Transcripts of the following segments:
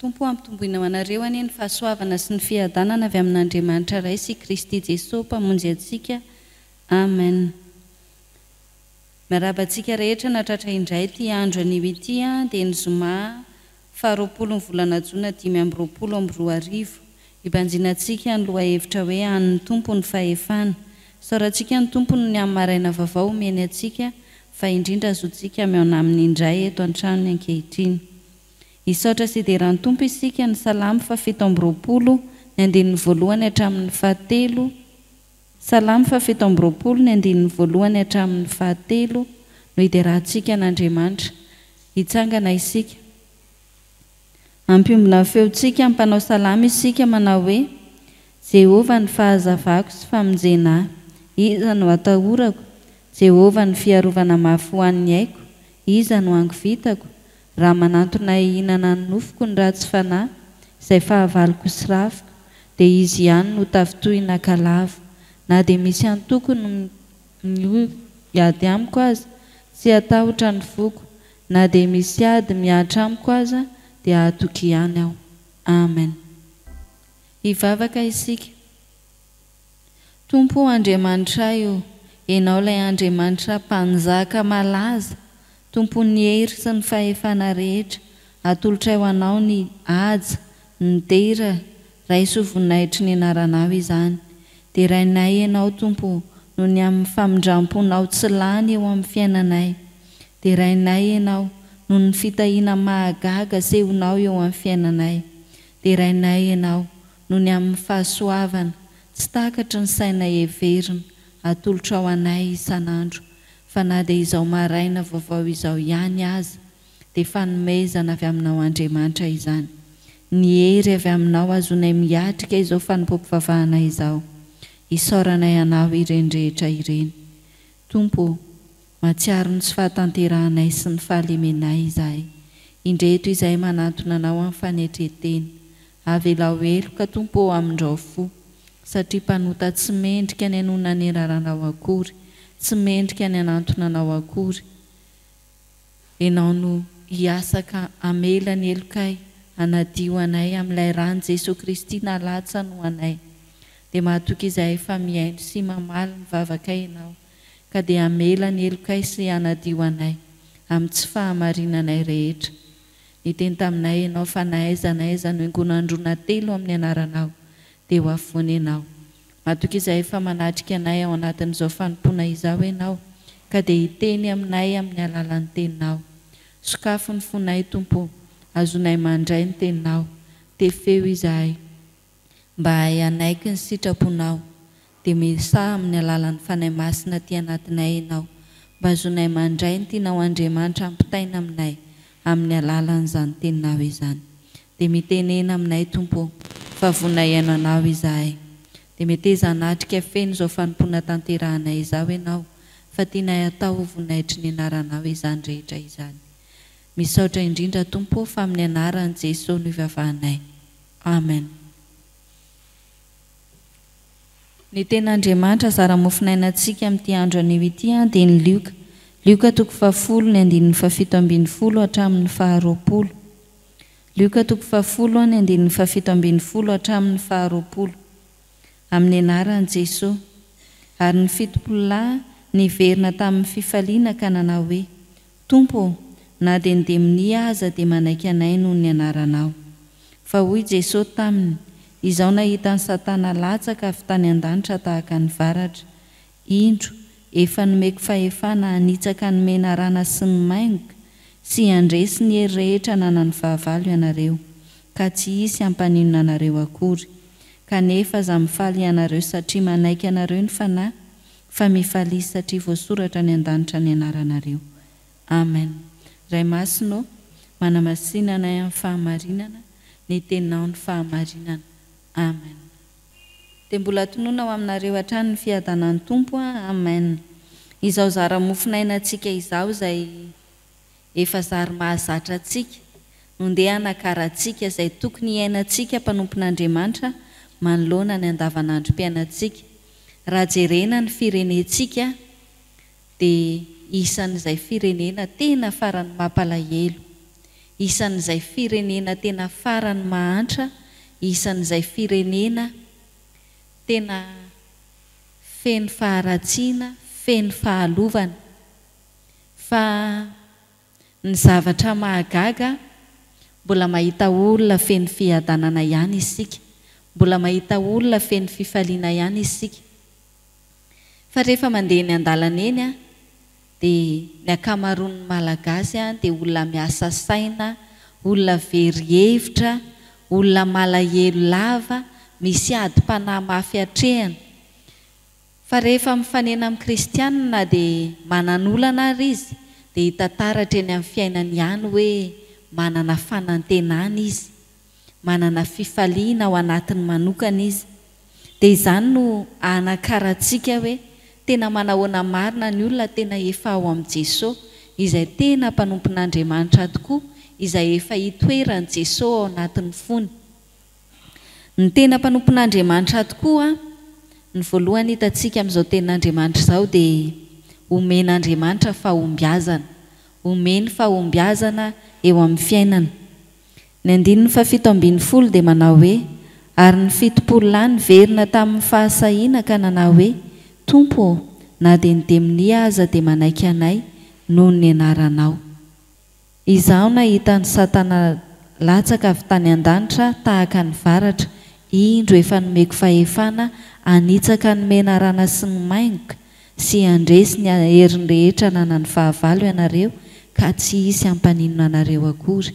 Tompo ampitomboina ho anareo anie ny fahasoavana sy ny fiadanana avy amin'Andriamanitra iray sy Kristy Jesosy mpamonjy antsika. Amen. Miaraba antsika rehetra natratra indray ty andro anio ity dia ny zoma 20 volana Jona 522. Ibanjinantsika ny lohahevitra hoe an'ny Tompo ny fahefana. Saorantsika ny Tompo ny amin'ny maraina vaovao omeny antsika fa indrindra azontsika miaona amin'ny indray eto an-tranony ankehitriny. Isaotra sy deran'ny Tompo isika ny salamy 720 ny andinin'ny voalohany hatramin'ny fahatelo. Salamy 720 ny andinin'ny voalohany hatramin'ny fahatelo no iderahantsika n'Andriamanitra. Hitsangana isika. Ampiombona feontsika mpanao salamy isika manao hoe: Jehova ny fahazavako sy famonjena ahy, iza no atahorako? Jehova ny fiarovana mafy ho an'ny aiko, iza no ango vitako? Raha manantona hihinana ny nofoko ny ratsy fanahy, izay fahavaloko sy rafiko, dia izy ihany no tafitohina kalavo. Na dia misy antoko no miady amiko aza, tsy atahotra ny foko. Na dia misy ady miatra amiko aza, dia atoky ihany aho. Amen. Hivavaka isika. Tompo Andriamanitra io, ianao ilay Andriamanitra mpanjaka malaza, Tompon'ny hery sy ny fahefana rehetra, atolotra ho anao ny aja, ny tera, raiso voninahitry ny anaranao izany. Dia rainay ianao Tompo no ny amin'ny famindramponao tsy lany eo amin'ny fiainanay. Dia rainay ianao no ny fitahiana mahagaga sehonao eo amin'ny fiainanay. Dia rainay ianao no ny amin'ny fahasoavana tsy takatry ny saina heverina, atolotra ho anay isan'andro. Fa na dia izao maraina vaovao izao ihany aza, dia fanomezana avy aminao Andriamanitra izany. Ny hery avy aminao azonay miatrika izao fanompom-pivavahana izao. Isaoranay anao ireny rehetra ireny. Tompo, matsiaro ny tsy fahatanterahanay sy ny fahalemenay izahay. Indreto izahay manantona anao amin'ny fanetreteny. Avela heloka Tompo amin'irao fo, satria mpanota tsy mendrika ny anona ny raranao akory, tsy mendrika ny anantona anao akory. Ianao no hiasaka amela ny helokay, anadio anay amin'ilay rany Jesosy Kristy nalatsa no anay. Dia mahatoky izahay fa mihaino sy mamaly mivavaka ianao, ka dia amela ny helokay sy anadio anay amin'ny tsy fahamarinanay rehetra. Niteny taminay ianao fa naiza no haingonandrona telo amin'ny anaranao, dia ho avoana ianao. Mahatoky izahay fa manatrika anay ao anatin'izao fanompona izao ianao, ka dia hiteny aminay amin'ny alalan'ny teninao. Sokafo ny fonay Tompo, azonay mandray ny teninao. Tefeo izahay mba hay anaiky ny sitraponao, dia misaha amin'ny alalan'ny fanahy masina ty anatinay ianao, mba azonay mandray ny tianao Andriamanitra ampitaina aminay amin'ny alalan'izany teninao izany. Dia mitenena aminay Tompo, fa vonay ianao izahay. Dia meteza hanatrika feno izao fanompona tanterahanay izao ianao, fa tianay atao ho voninahitry ny anaranao izany rehetra izany. Misaotra indrindra Tompo fa amin'ny anaran'i Jesosy no ivavahanay. Amen. Ny ten'Andriamanitra zara-mofinainantsika amin'ity andro anio ity dia ny Lioka. Lioka 10 ny andinin'ny 720 hatramin'ny 20. Lioka 10 ny andinin'ny 720 hatramin'ny 20. Amin'ny anaran'i Jesosy. Ary ny 70 niverina tamin'ny fifaliana ka nanao hoe: Tompo, na dia ny demoni aza dia manaiky anay noho ny anaranao. Fa hoy Jesosy taminy: izaho nahita ny Satana latsaka avy tany an-danitra tahaka ny varatra. Indro, efa nomeko fahefana hanitsaka ny menarana sy ny maingoka, sy handresy ny hery rehetra nanany fahavalo ianareo, ka tsy hisy hampaninona anareo akory. Kanefa aza mifaly ianareo satria manaiky anareo ny fanahy, fa mifalisy satria voasoratra ny an-danitra ny anaranareo. Amen. Ray masino, manamasinana amin'ny fahamarinana, ny teninao ny fahamarinana. Amen. Dia mbola tonoina ao aminareo hatrany ny fiadanan'ny Tompo. Amen. Izao zara-mofinainantsika izao izay efa zary mahazatra antsika, nondeha hanakarantsika izay tokony hiainantsika mpanompon'Andriamanitra manoloana ny andavanandrom-piainantsika. Raha jerena ny firenentsika dia isan'izay firenena tena farany mampalahelo. isan'izay firenena tena farany mahantra, isan'izay firenena tena feno faharatsiana, feno fahalovana. Fa ny zavatra mahagaga mbola mahita olona feno fiadanana ihany isika, mbola mahita olona feno fifaliana ihany isika. Fa rehefa mandeha ny andalana eny a, dia ny akamaroan'ny malagasy a dia olona miasa saina, olona very hevitra, olona malahelo lava, misy adi-panahy mafy hatrehany. Fa rehefa mifanena amin'ny kristianina dia mananolana ary izy, dia hitantaratra eny amin'ny fiainany ihany hoe manana fanantenana izy, manana fifaliana ao anatiny manokana izy. Dia izany no anakarantsika hoe tena manahoana marina ny olona tena efa ao amin'i Jesosy, izay tena mpanompon'Andriamanitra tokoa, izay efa hitoerany Jesosy ao anatin'ny fony. Ny tena mpanompon'Andriamanitra tokoa, ny voalohany hitantsika amin'izao tenin'Andriamanitra izao dia omen'Andriamanitra fahombiazana, omeny fahombiazana eo amin'ny fiainana. Ny 7:70 dia manao hoe, ary ny 70 verina tamin'ny fahasahiana ka nanao hoe, Tompo, na dia ny demonia aza dia manaiky anay noho ny anaranao. Izaho nahita ny Satana latsaka avy tany an-danitra tahaka ny varatra, indro efa nomeko fahefana hanitsaka ny menarana sy ny maingoka sy handresy ny heriny rehetra nanany fahavalo ianareo ka tsy hisy hampaninona anareo akory.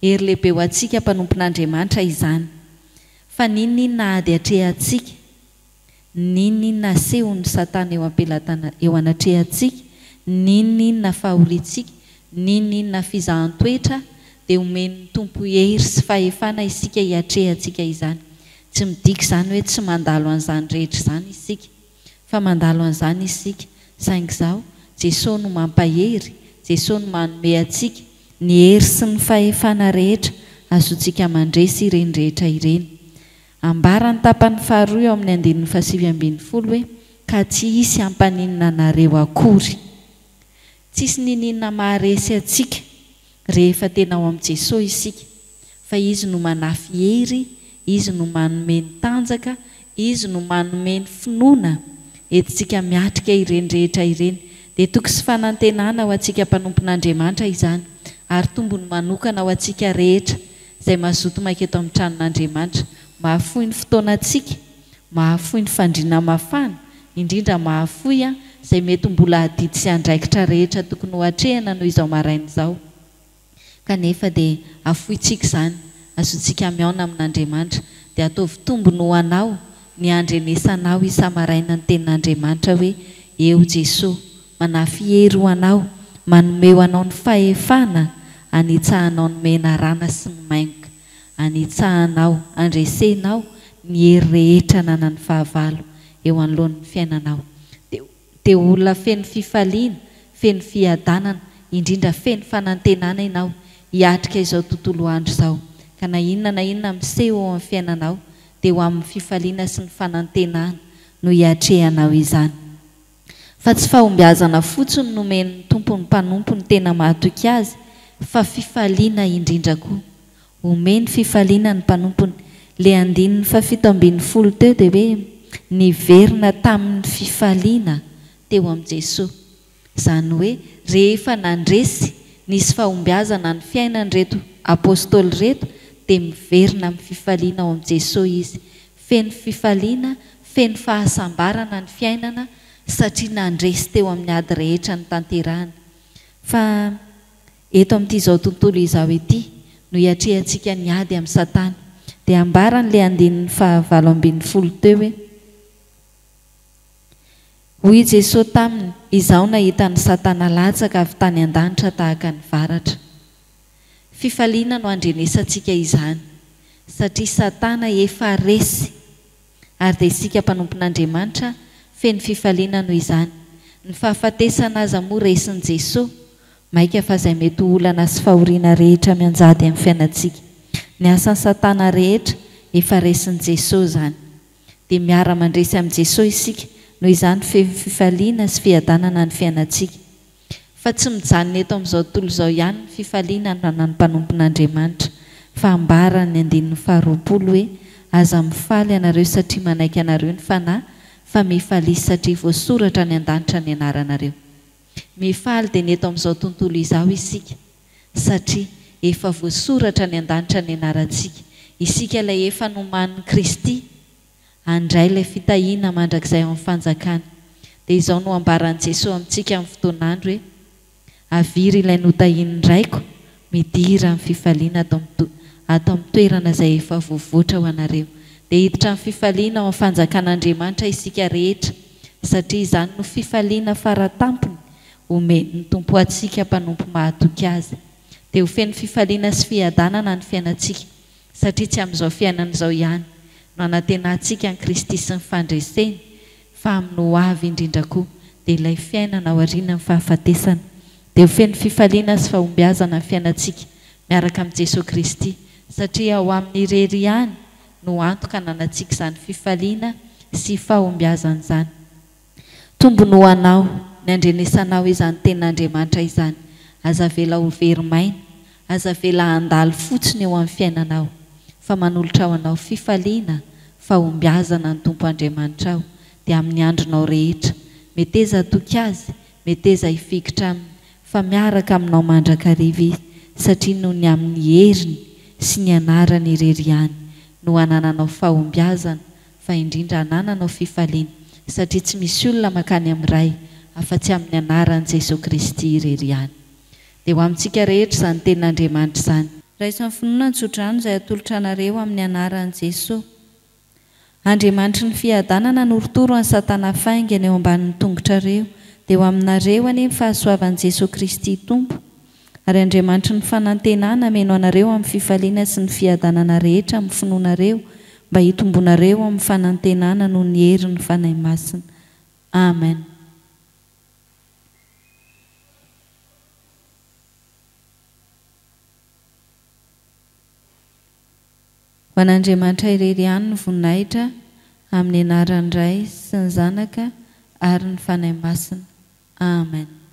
Hery lehibe ho antsika mpanompon'Andriamanitra izany. Fa ninona ady hatrehantsika, ninona asehon'ny Satana eo ampelatana eo anatrehantsika, ninona fahoriantsika, ninona fizahan-toetra, dia omen'ny Tompo hery sy fahefana isika hiatrehantsika izany. Tsy midika izany hoe tsy mandalo an'izany rehetra izany isika, fa mandalo an'izany isika. Saingy izao Jesosy no mampahery, Jesosy no manome antsika ny hery sy ny fahefana rehetra azontsika mandresy ireny rehetra ireny. Ambarany tapany faharoa eo amin'ny 7:70 hoe, ka tsy hisy hampaninona anareo akory. Tsisy ninina maharesy antsika rehefa tena ao amin'i Jesosy isika, fa izy no manafy hery, izy no manome ny tanjaka, izy no manome ny finoana entintsika miatrika ireny rehetra ireny. Dia tokony sy fanantenana ho antsika mpanompon'Andriamanitra izany, ary tombony manokana ho antsika rehetra izay mazoto maiketo amin'ny tranon'Andriamanitra. Mahafoy ny fotoanantsika, mahafoy ny fandriana mafana, indrindra mahafoy izay mety mbola hadidy sy andraikitra rehetra tokony ho hatrehana noho izao maraina izao. Kanefa dia afoitsika izany, azontsika miaona amin'Andriamanitra, dia ataovy tombony ho anao ny andrenesanao isa-maraina ny tenin'Andriamanitra hoe, eo Jesosy, manafy hery ho anao, manome ho anao ny fahefana, anitsahanao ny menarana sy ny maingoka, anitsahanao, andresenao ny hery rehetra nanany fahavalo eo anoloan'ny fiainanao. Dia olona feno fifaliana, feno fiadanana, indrindra feno fanantenana ianao hiatrika izao tontolo andro izao. Ka na inona miseho ao amin'ny fiainanao dia ho amin'ny fifaliana sy ny fanantenana no hiatrehanao izany. Fa tsy fahombiazana fotsiny nomen'ny Tompo ny mpanompo ny tena mahatoky azy, fa fifaliana indrindra koa. Omeny fifaliana ny mpanompony. Le 7:70 teo dia hoe, niverina tamin'ny fifaliana teo amin'i Jesosy. Izany hoe rehefa nandresy nisy fahombiazana ny fiainany reto apôstôly reto, dia miverina amin'ny fifaliana ao amin'i Jesosy izy. Feno fifaliana, feno fahasambarana ny fiainana satria nandresy teo amin'ny ady rehetra ny tanterahana. Fa eto amin'ity izao tontolo izao ity no hiatrehantsika ny ady amin'ny Satana. Dia ambarany le 7:20 teo hoe, hoy Jesosy taminy, izaho nahita ny Satana latsaka avy tany an-danitra tahaka ny varatra. Fifaliana no andrenesantsika izany, satria Satana efa resy, ary dia isika mpanompon'Andriamanitra feno fifaliana no izany. Ny fahafatesana aza moa resin'i Jesosy, maika fa izay mety olana sy fahoriana rehetra mianjady amin'ny fiainantsika. Ny asan'ny Satana rehetra efa resin'i Jesosy izany. Dia miara-mandresy amin'i Jesosy isika, noho izany fifaliana sy fiadanana ny fiainantsika. fa tsy mijanona eto amin'izao tontolo izao ihany ny fifaliana no anany mpanompon'Andriamanitra fa ambarany andinin'ny faharoapolo hoe aza mifaly ianareo satria manaiky anareo ny fanahy fa mifalisy satria voasoratra ny an-danitra ny anaranareo. Mifaly dia ny eto amin'izao tontolo izao isika satria efa voasoratra ny an-danitra ny anarantsika. Isika ilay efa noman'ny Kristy handray ilay fitahiana mandrakizay ao amin'ny fanjakana. Dia izao no ambaran'i Jesosy amintsika amin'ny fotoan'andro hoe aviry ilay notahiany raiko midira amin'ny fifaliana ato amin'ny toerana izay efa voavoatra ho anareo. Dia hiditra amin'ny fifaliana ao amin'ny fanjakan'Andriamanitra isika rehetra satria izany no fifaliana faratampony omeny ny tompo antsika mpanompo mahatoky azy. Dia ho feno fifaliana sy fiadanana ny fiainantsika satria tsy amin'izao fiainana izao ihany no anatenantsika ny Kristy sy ny fandreseny fa amin'ny ho avy indrindra koa dia ilay fiainana ao aoriana ny fahafatesana. Dia ho feno fifaliana sy fahombiazana ny fiainantsika miaraka amin'ny Jesosy Kristy satria ao amin'ny irery ihany no antoka nanantsika izany fifaliana sy fahombiazana izany. Tombony ho anao ny andrenesanao izany tenin'Andriamanitra izany. Aza vela ho verimaina, aza vela handalo fotsiny eo amin'ny fiainanao fa manolotra ao anao fifaliana, fahombiazana ny Tompo Andriamanitra ao. Dia amin'ny andronao rehetra mety eza toky azy, mety eza hifikitra aminy fa miaraka aminao mandrakariva izy satria noho ny amin'ny heriny sy ny anarany irery ihany no hanananao fahombiazana fa indrindra hanananao fifaliana satria tsy misy olona makany amin'ny ray afa-tsy amin'ny anaran'i Jesosy Kristy irery ihany. Dia ho amintsika rehetra izany tenin'Andriamanitra izany. Raha isan'ny finoana ny tsodrano izay atolotra anareo amin'ny anaran'i Jesosy. Andriamanitra ny fiadanana noritoro any Satana faingana eo ambanin'ny tongotrareo dia ho aminareo any ny fahasoavan'i Jesosy Kristy Tompo ary Andriamanitra ny fanantenana meno anareo amin'ny fifaliana sy ny fiadanana rehetra amin'ny finoanareo mba hitombonareo amin'ny fanantenana noho ny herin'ny fanahy masina. Amen. Ho an'Andriamanitra irery ihany ny voninahitra amin'ny anaran'ny Ray sy ny Zanaka ary ny fanahy masina. Amen.